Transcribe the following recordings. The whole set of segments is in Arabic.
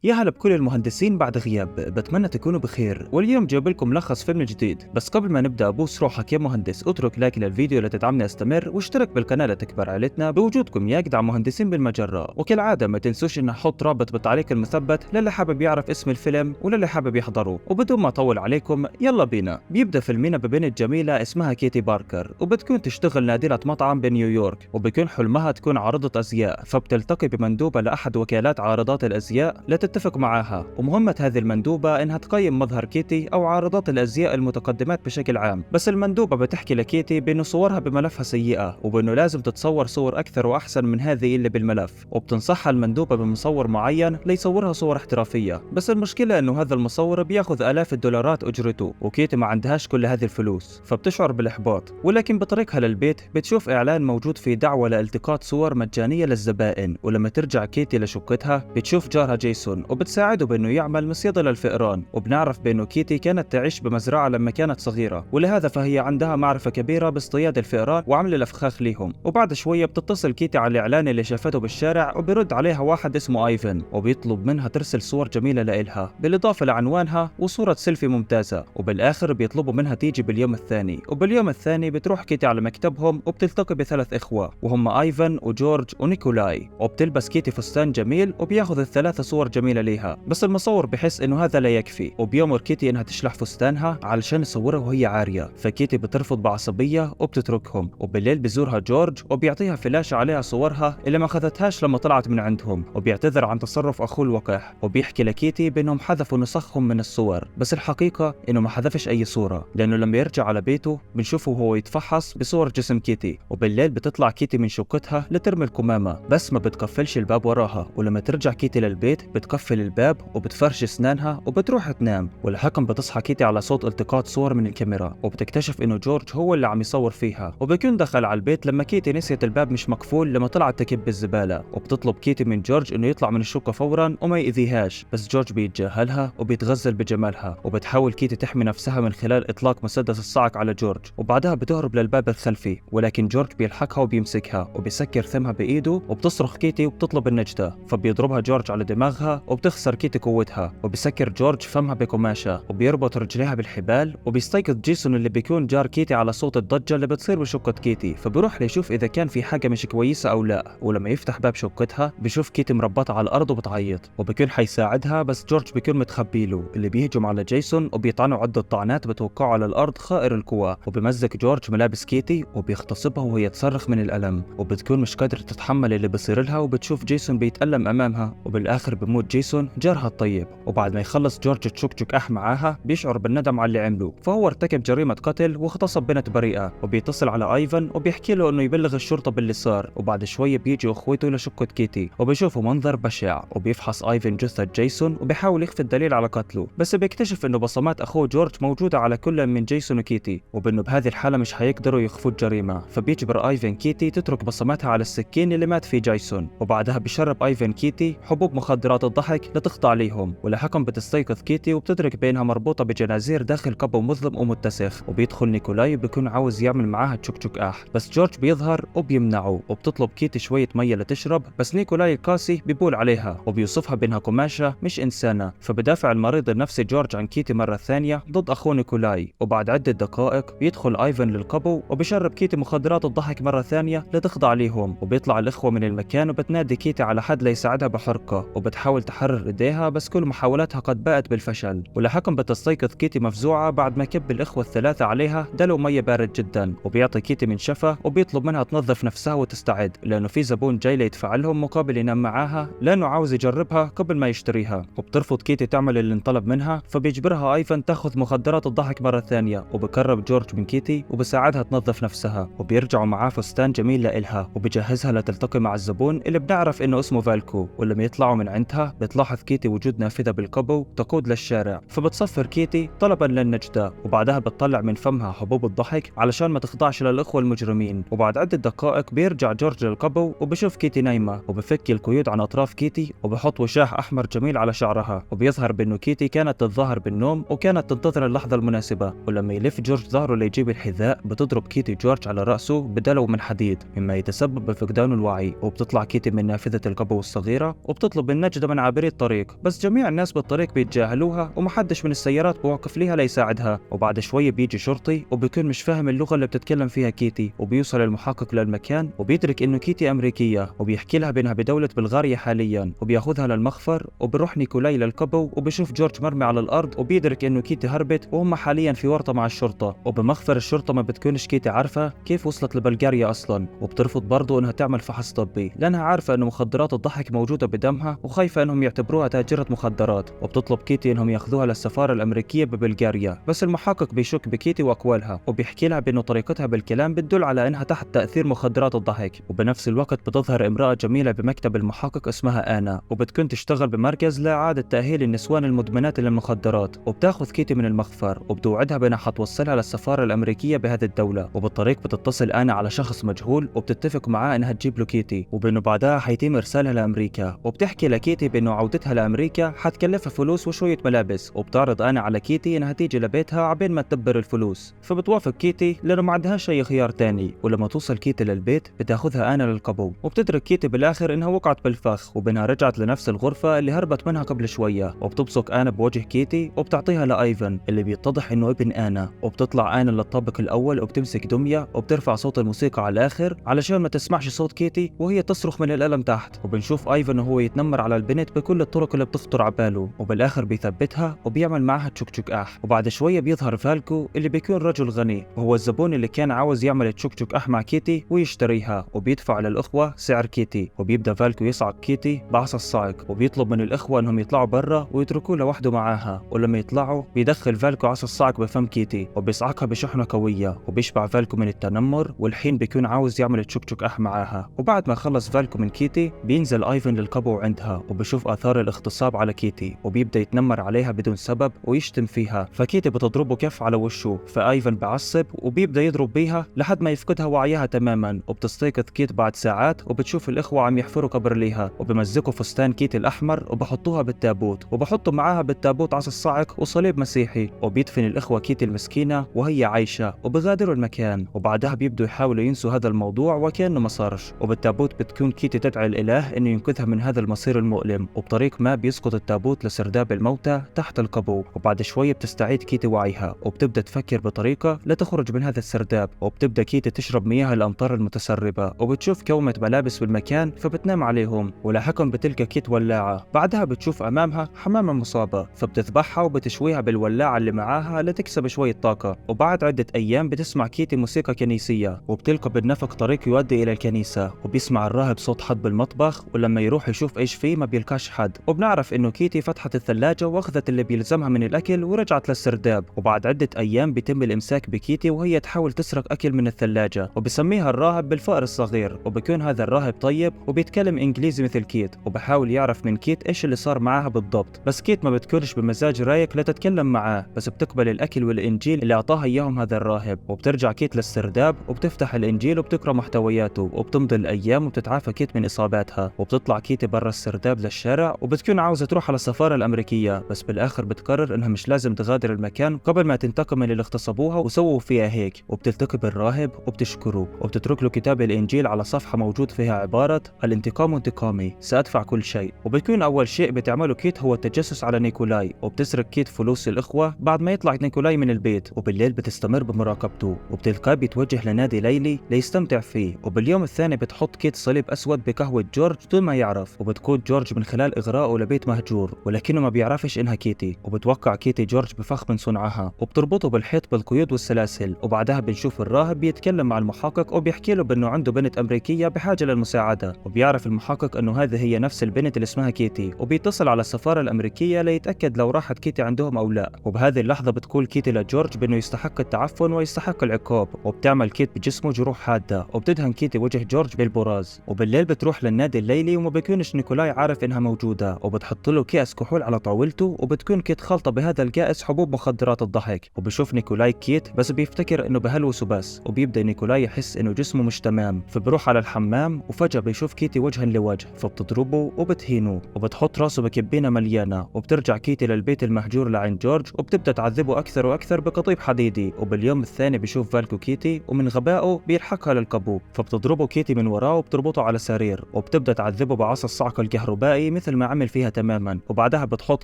يا هلا بكل المهندسين بعد غياب، بتمنى تكونوا بخير. واليوم جايب لكم ملخص فيلم جديد. بس قبل ما نبدا بوس روحك يا مهندس، اترك لايك للفيديو لتدعمني استمر، واشترك بالقناه لتكبر عائلتنا بوجودكم يا اجدع مهندسين بالمجره. وكالعاده ما تنسوش ان احط رابط بالتعليق المثبت للي حابب يعرف اسم الفيلم وللي حابب يحضره. وبدون ما اطول عليكم يلا بينا. بيبدا فيلمنا ببنت جميله اسمها كيتي باركر، وبتكون تشتغل نادله مطعم بنيويورك، وبكون حلمها تكون عارضه ازياء. فبتلتقي بمندوبه لاحد وكالات عارضات الازياء لتتفق معاها. ومهمة هذه المندوبة إنها تقيم مظهر كيتي أو عارضات الأزياء المتقدمات بشكل عام. بس المندوبة بتحكي لكيتي بأنه صورها بملفها سيئة، وبأنه لازم تتصور صور أكثر وأحسن من هذه اللي بالملف. وبتنصحها المندوبة بمصور معين ليصورها صور احترافية. بس المشكلة إنه هذا المصور بياخذ آلاف الدولارات أجرته، وكيتي ما عندهاش كل هذه الفلوس، فبتشعر بالإحباط. ولكن بطريقها للبيت بتشوف إعلان موجود في دعوة لالتقاط صور مجانية للزبائن. ولما ترجع كيتي لشقتها بتشوف جارها جيسون، وبتساعده بأنه يعمل مصيدة للفئران. وبنعرف بأنه كيتي كانت تعيش بمزرعة لما كانت صغيرة، ولهذا فهي عندها معرفة كبيرة باصطياد الفئران وعمل الأفخاخ ليهم. وبعد شوية بتتصل كيتي على الإعلان اللي شافته بالشارع، وبيرد عليها واحد اسمه آيفن، وبيطلب منها ترسل صور جميلة لإلها بالإضافة لعنوانها وصورة سيلفي ممتازة. وبالآخر بيطلبوا منها تيجي باليوم الثاني. وباليوم الثاني بتروح كيتي على مكتبهم، وبتلتقي بثلاث إخوة وهم آيفن وجورج ونيكولاي. وبتلبس كيتي فستان جميل، وبياخذ الثلاثة صور جميلة ليها. بس المصور بحس انه هذا لا يكفي، وبيأمر كيتي انها تشلح فستانها علشان يصورها وهي عارية. فكيتي بترفض بعصبية وبتتركهم. وبالليل بزورها جورج، وبيعطيها فلاشة عليها صورها اللي ما اخذتهاش لما طلعت من عندهم. وبيعتذر عن تصرف اخوه الوقح، وبيحكي لكيتي بانهم حذفوا نسخهم من الصور. بس الحقيقة انه ما حذفش اي صورة، لانه لما يرجع على بيته بنشوفه وهو يتفحص بصور جسم كيتي. وبالليل بتطلع كيتي من شقتها لترمي الكمامة، بس ما بتقفلش الباب وراها. ولما ترجع كيتي للبيت بتقفل الباب وبتفرش اسنانها وبتروح تنام. والحكم بتصحى كيتي على صوت التقاط صور من الكاميرا، وبتكتشف انه جورج هو اللي عم يصور فيها. وبيكون دخل على البيت لما كيتي نسيت الباب مش مقفول لما طلعت تكب بالزبالة. وبتطلب كيتي من جورج انه يطلع من الشقة فورا وما يأذيهاش، بس جورج بيتجاهلها وبيتغزل بجمالها. وبتحاول كيتي تحمي نفسها من خلال اطلاق مسدس الصاعق على جورج، وبعدها بتهرب للباب الخلفي. ولكن جورج بيلحقها وبيمسكها وبيسكر ثمها بايده، وبتصرخ كيتي وبتطلب النجدة. فبيضربها جورج على دماغها، وبتخسر كيتي قوتها. وبسكر جورج فمها بقماشة، وبيربط رجليها بالحبال. وبيستيقظ جيسون اللي بيكون جار كيتي على صوت الضجة اللي بتصير بشقة كيتي، فبيروح ليشوف إذا كان في حاجة مش كويسة أو لا. ولما يفتح باب شقتها بيشوف كيتي مربطة على الأرض وبتعيط، وبيكون حيساعدها. بس جورج بيكون متخبي له، اللي بيهجم على جيسون وبيطعنه عدة طعنات بتوقعه على الأرض خائر القوى. وبمزق جورج ملابس كيتي وبيغتصبها وهي تصرخ من الألم، وبتكون مش قادرة تتحمل اللي بيصير لها. وبتشوف جيسون بيتألم أمامها، وبالآخر بموت جيسون جارها الطيب. وبعد ما يخلص جورج تشوك أح معاها بيشعر بالندم على اللي عمله، فهو ارتكب جريمة قتل واغتصب بنت بريئة. وبيتصل على آيفن وبيحكي له انه يبلغ الشرطة باللي صار. وبعد شوية بيجي اخوته لشقة كيتي، وبيشوفوا منظر بشع. وبيفحص آيفن جثة جيسون وبيحاول يخفي الدليل على قتله، بس بيكتشف انه بصمات اخوه جورج موجودة على كل من جيسون وكيتي، وبانه بهذه الحالة مش حيقدروا يخفوا الجريمة. فبيجبر آيفن كيتي تترك بصماتها على السكين اللي مات فيه جيسون. وبعدها بيشرب آيفن كيتي حبوب مخدرات الضحك لتخضع ليهم. ولحكم بتستيقظ كيتي وبتدرك بينها مربوطة بجنازير داخل قبو مظلم ومتسخ. وبيدخل نيكولاي وبيكون عاوز يعمل معاها تشوك اح، بس جورج بيظهر وبيمنعه. وبتطلب كيتي شوية مية لتشرب، بس نيكولاي القاسي بيبول عليها وبيوصفها بانها قماشة مش انسانة. فبدافع المريض النفسي جورج عن كيتي مرة ثانية ضد اخوه نيكولاي. وبعد عدة دقائق بيدخل آيفن للقبو وبيشرب كيتي مخدرات الضحك مرة ثانية لتخضع ليهم. وبيطلع الاخوة من المكان وبتنادي كيتي على حد ليساعدها بحركة، وبتحاول تحرر ايديها بس كل محاولاتها قد باءت بالفشل. ولحكم بتستيقظ كيتي مفزوعة بعد ما كب الإخوة الثلاثة عليها دلو مية بارد جدا. وبيعطي كيتي منشفة وبيطلب منها تنظف نفسها وتستعد، لأنه في زبون جاي ليدفع لهم مقابل ينام معاها، لأنه عاوز يجربها قبل ما يشتريها. وبترفض كيتي تعمل اللي انطلب منها، فبيجبرها آيفن تاخذ مخدرات الضحك مرة ثانية. وبقرب جورج من كيتي وبساعدها تنظف نفسها، وبيرجعوا معاه فستان جميل لإلها، وبيجهزها لتلتقي مع الزبون اللي بنعرف إنه اسمه فالكو. ولما يطلعوا من عندها بتلاحظ كيتي وجود نافذة بالقبو تقود للشارع، فبتصفر كيتي طلبا للنجدة. وبعدها بتطلع من فمها حبوب الضحك علشان ما تخضعش للإخوة المجرمين. وبعد عدة دقائق بيرجع جورج للقبو وبشوف كيتي نايمة، وبفك القيود عن أطراف كيتي وبحط وشاح أحمر جميل على شعرها. وبيظهر بأنه كيتي كانت تتظاهر بالنوم وكانت تنتظر اللحظة المناسبة. ولما يلف جورج ظهره ليجيب الحذاء بتضرب كيتي جورج على رأسه بدلو من حديد، مما يتسبب بفقدان الوعي. وبتطلع كيتي من نافذة القبو الصغيرة وبتطلب النجدة من عابري الطريق، بس جميع الناس بالطريق بيتجاهلوها ومحدش من السيارات بوقف ليها ليساعدها. وبعد شوي بيجي شرطي وبيكون مش فاهم اللغة اللي بتتكلم فيها كيتي، وبيوصل المحقق للمكان وبيدرك انه كيتي امريكية، وبيحكي لها بانها بدولة بلغاريا حاليا، وبياخذها للمخفر. وبروح نيكولاي للكبو وبيشوف جورج مرمي على الارض، وبيدرك انه كيتي هربت وهم حاليا في ورطة مع الشرطة. وبمخفر الشرطة ما بتكونش كيتي عارفة كيف وصلت لبلغاريا اصلا، وبترفض برضه انها تعمل فحص طبي لانها عارفة انه مخدرات الضحك موجودة بدمها وخايفة انهم يعتبروها تاجرة مخدرات. وبتطلب كيتي انهم ياخذوها للسفارة الامريكية ببلغاريا، بس المحقق بيشك بكيتي واقوالها، وبيحكي لها بانه طريقتها بالكلام بتدل على انها تحت تاثير مخدرات الضحك. وبنفس الوقت بتظهر امرأة جميلة بمكتب المحقق اسمها آنا، وبتكون تشتغل بمركز لإعادة تأهيل النسوان المدمنات للمخدرات. وبتاخذ كيتي من المخفر وبتوعدها بانها حتوصلها للسفارة الامريكية بهذه الدولة. وبالطريق بتتصل آنا على شخص مجهول وبتتفق معاه انها تجيب له كيتي، وبانه بعدها حيتم ارسالها لامريكا. وبتحكي لكيتي بانه عودتها لامريكا حتكلفها فلوس وشوية ملابس، وبتعرض آنا على كيتي انها تيجي لبيتها عبين ما تدبر الفلوس. فبتوافق كيتي لانه ما عندهاش اي خيار تاني. ولما توصل كيتي للبيت بتاخذها آنا للقبو، وبتدرك كيتي بالاخر انها وقعت بالفخ، وبانها رجعت لنفس الغرفة اللي هربت منها قبل شوية. وبتبصق آنا بوجه كيتي وبتعطيها لايفن اللي بيتضح انه ابن آنا. وبتطلع آنا للطابق الاول وبتمسك دمية وبترفع صوت الموسيقى على الاخر علشان ما تسمعش صوت كيتي وهي تصرخ من الالم تحت. وبنشوف ايفن وهو يتنمر على البنت بكل الطرق اللي بتخطر على باله، وبالاخر بيثبتها وبيعمل معها تشوك اح. وبعد شوية بيظهر فالكو اللي بيكون رجل غني، وهو الزبون اللي كان عاوز يعمل تشوك اح مع كيتي ويشتريها، وبيدفع للاخوة سعر كيتي. وبيبدا فالكو يصعق كيتي بعصا الصعق، وبيطلب من الاخوة انهم يطلعوا برا ويتركوه لوحده معاها. ولما يطلعوا بيدخل فالكو عصا الصعق بفم كيتي وبيصعقها بشحنة قوية، وبيشبع فالكو من التنمر، والحين بيكون عاوز يعمل تشوك اح معاها. وبعد ما خلص فالكو من كيتي بينزل ايفن للقبو عندها، وبيشوف اثار الاغتصاب على كيتي، وبيبدا يتنمر عليها بدون سبب ويشتم فيها. فكيتي بتضربه كف على وشه، فايفن بعصب وبيبدا يضرب بيها لحد ما يفقدها وعيها تماما. وبتستيقظ كيت بعد ساعات وبتشوف الاخوه عم يحفروا قبر ليها، وبمزقوا فستان كيتي الاحمر وبحطوها بالتابوت، وبحطوا معاها بالتابوت عصا الصعق وصليب مسيحي. وبيدفن الاخوه كيتي المسكينه وهي عايشه، وبغادروا المكان. وبعدها بيبدوا يحاولوا ينسوا هذا الموضوع وكانه ما صارش. وبالتابوت بتكون كيتي تدعي الاله انه ينقذها من هذا المصير المؤلم، وبطريق ما بيسقط التابوت لسرداب الموتى تحت القبو. وبعد شويه بتستعيد كيتي وعيها وبتبدا تفكر بطريقه لتخرج من هذا السرداب. وبتبدا كيتي تشرب مياه الامطار المتسربه، وبتشوف كومه ملابس بالمكان فبتنام عليهم. ولاحقا بتلقى كيت ولاعه، بعدها بتشوف امامها حمامه مصابه فبتذبحها وبتشويها بالولاعه اللي معاها لتكسب شويه طاقه. وبعد عده ايام بتسمع كيتي موسيقى كنيسيه، وبتلقى بالنفق طريق يؤدي الى الكنيسه. وبيسمع الراهب صوت حد بالمطبخ، ولما يروح يشوف ايش فيه ما بيلقاش حد. وبنعرف انه كيتي فتحت الثلاجه واخذت اللي بيلزمها من الاكل ورجعت للسرداب. وبعد عده ايام بيتم الامساك بكيتي وهي تحاول تسرق اكل من الثلاجه، وبسميها الراهب بالفأر الصغير. وبيكون هذا الراهب طيب وبيتكلم انجليزي مثل كيت، وبحاول يعرف من كيت ايش اللي صار معاها بالضبط. بس كيت ما بتكونش بمزاج رايق لتتكلم معاه، بس بتقبل الاكل والانجيل اللي اعطاها اياهم هذا الراهب. وبترجع كيت للسرداب وبتفتح الانجيل وبتقرا محتوياته، وبتمضي الايام وبتتعافى كيت من اصاباتها. وبتطلع كيتي برا السرداب للشارع وبتكون عاوزه تروح على السفاره الامريكيه، بس بالاخر بتقرر انها مش لازم تغادر المكان قبل ما تنتقم من اللي اغتصبوها وسووا فيها هيك. وبتلتقي بالراهب وبتشكره وبتترك له كتاب الانجيل على صفحه موجود فيها عباره الانتقام انتقامي، سادفع كل شيء. وبيكون اول شيء بتعمله كيت هو التجسس على نيكولاي، وبتسرق كيت فلوس الاخوه بعد ما يطلع نيكولاي من البيت. وبالليل بتستمر بمراقبته وبتلقاه بيتوجه لنادي ليلي ليستمتع فيه. وباليوم الثاني بتحط كيت صليب اسود بقهوه جورج بدون ما يعرف، وبتقود جورج من خلال اغراءه لبيت مهجور ولكنه ما بيعرفش انها كيتي. وبتوقع كيتي جورج بفخ من صنعها وبتربطه بالحيط بالقيود والسلاسل. وبعدها بنشوف الراهب بيتكلم مع المحقق وبيحكي له بانه عنده بنت امريكيه بحاجه للمساعده. وبيعرف المحقق انه هذه هي نفس البنت اللي اسمها كيتي، وبيتصل على السفاره الامريكيه ليتاكد لو راحت كيتي عندهم او لا. وبهذه اللحظه بتقول كيتي لجورج بانه يستحق التعفن ويستحق العقاب، وبتعمل كيت بجسمه جروح حاده وبتدهن كيتي وجه جورج بالبراز. وبالليل بتروح للنادي الليلي وما بيكونش نيكولاي عارف انها موجوده، وبتحط له كيس كحول على طاولته، وبتكون كيت خلطه بهذا الكاس حبوب مخدرات الضحك. وبشوف نيكولاي كيت بس بيفتكر انه بهلوسه بس، وبيبدا نيكولاي يحس انه جسمه مش تمام، فبروح على الحمام وفجاه بيشوف كيتي وجها لوجه فبتضربه وبتهينه وبتحط راسه بكبينه مليانه. وبترجع كيتي للبيت المهجور لعند جورج وبتبدا تعذبه اكثر واكثر بقضيب حديدي. وباليوم الثاني بيشوف فالكو كيتي ومن غبائه بيلحقها للقبو، فبتضربه كيتي من وراه وبتربطه على سرير، وبتبدا تعذبه بعصا الصعق الكهربائي مثل ما عمل فيها تماما، وبعدها بتحط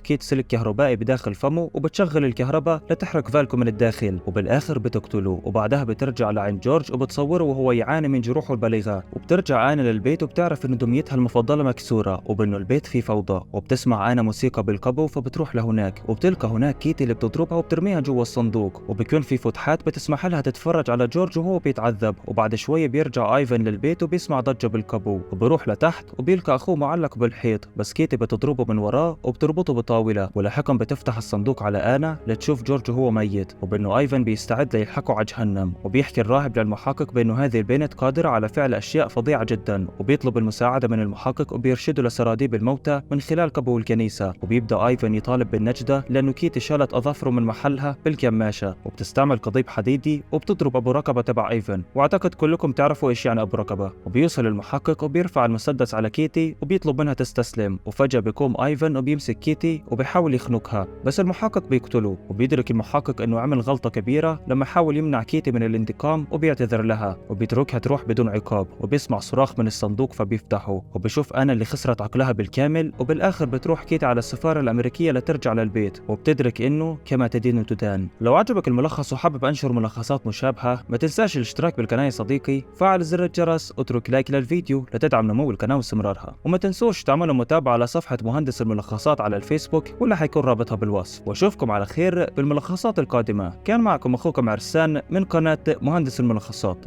كيت سلك كهربائي بداخل فمه وبتشغل الكهرباء لتحرق فالكو من الداخل، وبالاخر بتقتله. وبعدها بترجع لعند جورج وبتصوره وهو يعاني من جروحه البليغه، وبترجع انا للبيت وبتعرف انه دميتها المفضله مكسوره وبانه البيت فيه فوضى، وبتسمع انا موسيقى بالكابو فبتروح لهناك وبتلقى هناك كيتي اللي بتضربها وبترميها جوا الصندوق، وبكون في فتحات بتسمح لها تتفرج على جورج وهو بيتعذب. وبعد شويه بيرجع ايفن للبيت وبيسمع ضجه بالكابو وبروح لتحت وبيلقى اخوه معلق بالحيط، بس كيتي بتضربه من وراه وبتربطه بطاوله، ولاحقا بتفتح الصندوق على انا لتشوف جورج وهو ميت، وبانه ايفن بيستعد ليلحقه على جهنم. وبيحكي الراهب للمحقق بانه هذه البنت قادره على فعل اشياء فظيعه جدا، وبيطلب المساعده من المحقق وبيرشده لسراديب الموتى من خلال كابو الكنيسه. وبيبدا ايفن يطالب بالنجده لانه كيتي شالت اظافره من محلها بالكماشه، وبتستعمل قضيب حديدي وبتضرب ابو رقبه تبع ايفن، واعتقد كلكم تعرفوا ايش يعني ابو رقبه. وبيوصل المحقق وبيرفع المسدس على كيتي وبيطلب منها تستسلم، وفجاه بيقوم ايفن وبيمسك كيتي وبيحاول يخنقها، بس المحقق بيقتله. وبيدرك المحقق انه عمل غلطه كبيره لما حاول يمنع كيتي من الانتقام وبيعتذر لها، وبيتركها تروح بدون عقاب. وبيسمع صراخ من الصندوق فبيفتحه وبيشوف انا اللي خسرت عقلها بالكامل. وبالاخر بتروح كيتي على السفاره الامريكيه لترجع للبيت، وبتدرك انه كما تدين تدان. لو عجبك الملخص وحابب انشر ملخصات مشابهه ما تنساش الاشتراك بالقناه يا صديقي، فعل زر الجرس، اترك لايك للفيديو لتدعم نمو القناه واستمرارها، وما تنسوش تعملوا متابعه على صفحه مهندس الملخصات على الفيسبوك واللي حيكون رابطها بالوصف. واشوفكم على خير بالملخصات القادمه. كان معكم اخوكم عرسان من قناه مهندس الملخصات.